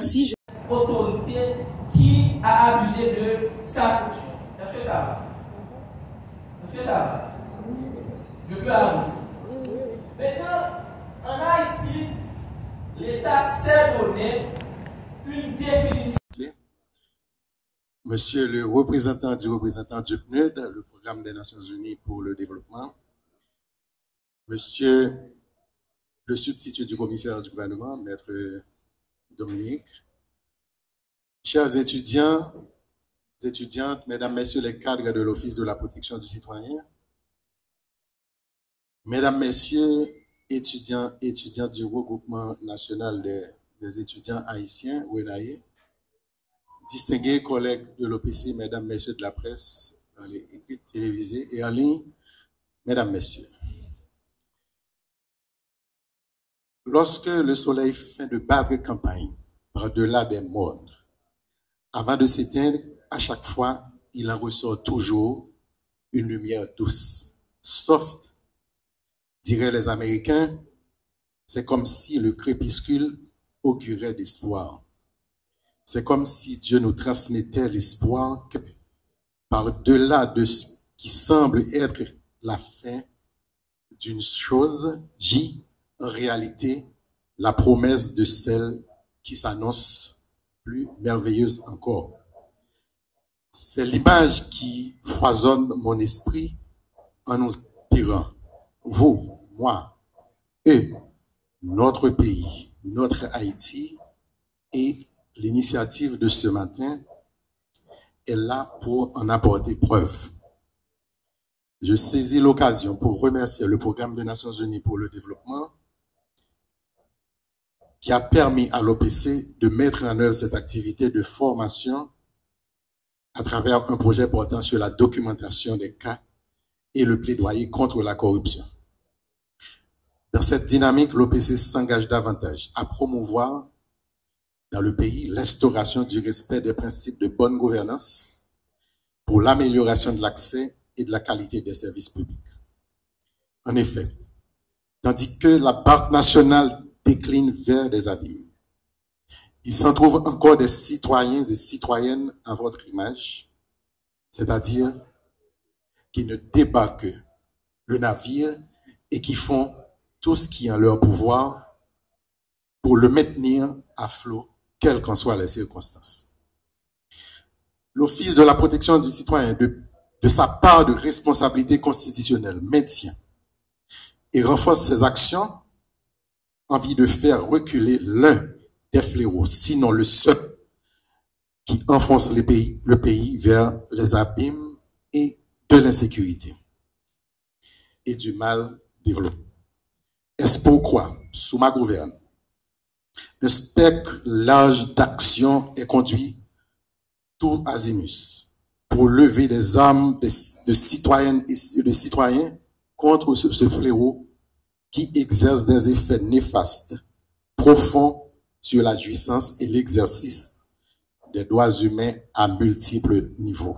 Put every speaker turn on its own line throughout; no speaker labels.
Merci.
Autorité qui a abusé de sa fonction. Est-ce que ça va? Est-ce que ça va? Je peux avancer. Maintenant, en Haïti, l'État s'est donné une définition.
Monsieur le représentant du PNUD, le Programme des Nations Unies pour le développement, Monsieur le substitut du commissaire du gouvernement, Maître Dominique, chers étudiants, étudiantes, mesdames, messieurs les cadres de l'Office de la protection du citoyen, mesdames, messieurs, étudiants, étudiantes du regroupement national des étudiants haïtiens, WENAE, distingués collègues de l'OPC, mesdames, messieurs de la presse, dans les écrits télévisés et en ligne, mesdames, messieurs. Lorsque le soleil fait de battre campagne par-delà des mondes, avant de s'éteindre, à chaque fois, il en ressort toujours une lumière douce, soft, diraient les Américains. C'est comme si le crépuscule augurait d'espoir. C'est comme si Dieu nous transmettait l'espoir que par-delà de ce qui semble être la fin d'une chose, en réalité, la promesse de celle qui s'annonce plus merveilleuse encore. C'est l'image qui foisonne mon esprit en nous inspirant. Vous, moi, eux, notre pays, notre Haïti, et l'initiative de ce matin est là pour en apporter preuve. Je saisis l'occasion pour remercier le Programme des Nations Unies pour le développement qui a permis à l'OPC de mettre en œuvre cette activité de formation à travers un projet portant sur la documentation des cas et le plaidoyer contre la corruption. Dans cette dynamique, l'OPC s'engage davantage à promouvoir dans le pays l'instauration du respect des principes de bonne gouvernance pour l'amélioration de l'accès et de la qualité des services publics. En effet, tandis que la Banque nationale décline vers des abîmes, il s'en trouve encore des citoyens et citoyennes à votre image, c'est-à-dire qui ne débarquent le navire et qui font tout ce qui est en leur pouvoir pour le maintenir à flot, quelles qu'en soient les circonstances. L'Office de la protection du citoyen, de sa part de responsabilité constitutionnelle, maintient et renforce ses actions en vue de faire reculer l'un des fléaux, sinon le seul, qui enfonce le pays vers les abîmes et de l'insécurité et du mal développé. Est-ce pourquoi, sous ma gouverne, un spectre large d'action est conduit tout azimuts pour lever des armes de citoyennes et de citoyens contre ce fléau qui exerce des effets néfastes, profonds sur la jouissance et l'exercice des droits humains à multiples niveaux.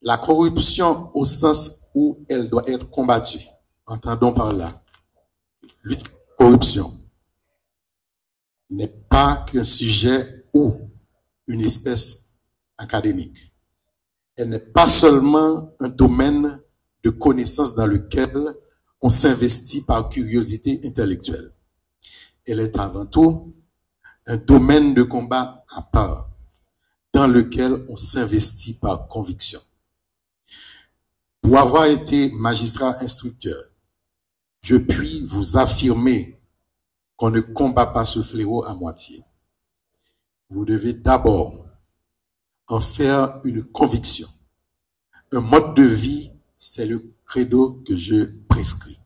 La corruption au sens où elle doit être combattue, entendons par là, lutte corruption, n'est pas qu'un sujet ou une espèce académique. Elle n'est pas seulement un domaine de connaissance dans lequel on s'investit par curiosité intellectuelle. Elle est avant tout un domaine de combat à part, dans lequel on s'investit par conviction. Pour avoir été magistrat instructeur, je puis vous affirmer qu'on ne combat pas ce fléau à moitié. Vous devez d'abord en faire une conviction. Un mode de vie, c'est le credo que je prescris.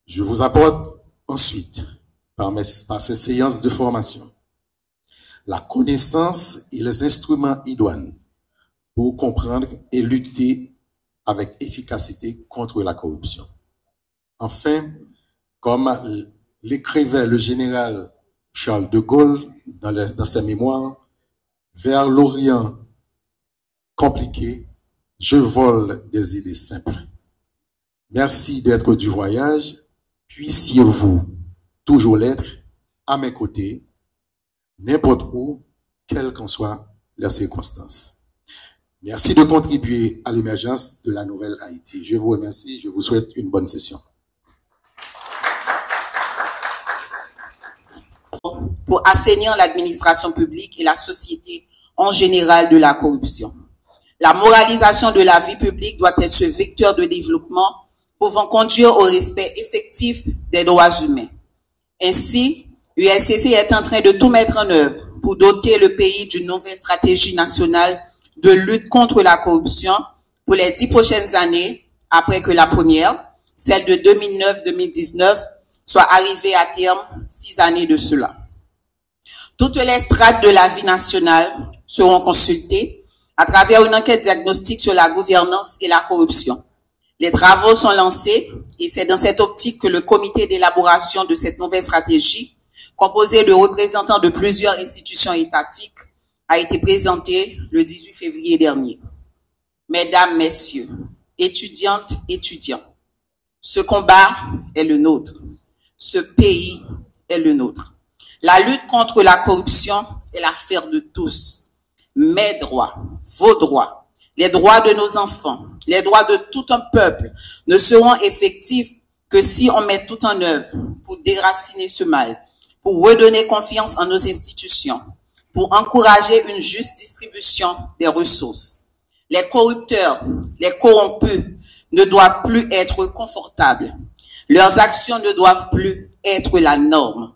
Je vous apporte ensuite, par ces séances de formation, la connaissance et les instruments idoines pour comprendre et lutter avec efficacité contre la corruption. Enfin, comme l'écrivait le général Charles de Gaulle dans ses mémoires, vers l'Orient compliqué, je vole des idées simples. Merci d'être du voyage, puissiez-vous toujours l'être à mes côtés, n'importe où, quelles qu'en soient leurs circonstances. Merci de contribuer à l'émergence de la nouvelle Haïti. Je vous remercie, je vous souhaite une bonne session.
Pour assainir l'administration publique et la société en général de la corruption. La moralisation de la vie publique doit être ce vecteur de développement pouvant conduire au respect effectif des droits humains. Ainsi, l'USCC est en train de tout mettre en œuvre pour doter le pays d'une nouvelle stratégie nationale de lutte contre la corruption pour les 10 prochaines années, après que la première, celle de 2009-2019, soit arrivée à terme 6 années de cela. Toutes les strates de la vie nationale seront consultées à travers une enquête diagnostique sur la gouvernance et la corruption. Les travaux sont lancés et c'est dans cette optique que le comité d'élaboration de cette nouvelle stratégie, composé de représentants de plusieurs institutions étatiques, a été présenté le 18 février dernier. Mesdames, Messieurs, étudiantes, étudiants, ce combat est le nôtre. Ce pays est le nôtre. La lutte contre la corruption est l'affaire de tous. Mes droits, vos droits, les droits de nos enfants, les droits de tout un peuple ne seront effectifs que si on met tout en œuvre pour déraciner ce mal, pour redonner confiance en nos institutions, pour encourager une juste distribution des ressources. Les corrupteurs, les corrompus ne doivent plus être confortables. Leurs actions ne doivent plus être la norme.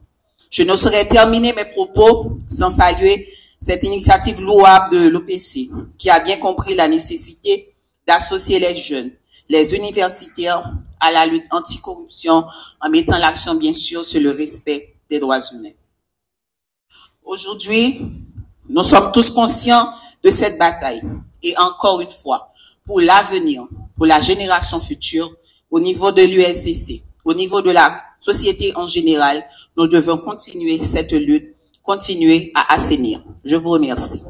Je ne saurais terminer mes propos sans saluer cette initiative louable de l'OPC, qui a bien compris la nécessité d'associer les jeunes, les universitaires à la lutte anticorruption en mettant l'accent bien sûr sur le respect des droits humains. Aujourd'hui, nous sommes tous conscients de cette bataille et encore une fois, pour l'avenir, pour la génération future, au niveau de l'USCC, au niveau de la société en général, nous devons continuer cette lutte, continuer à assainir. Je vous remercie.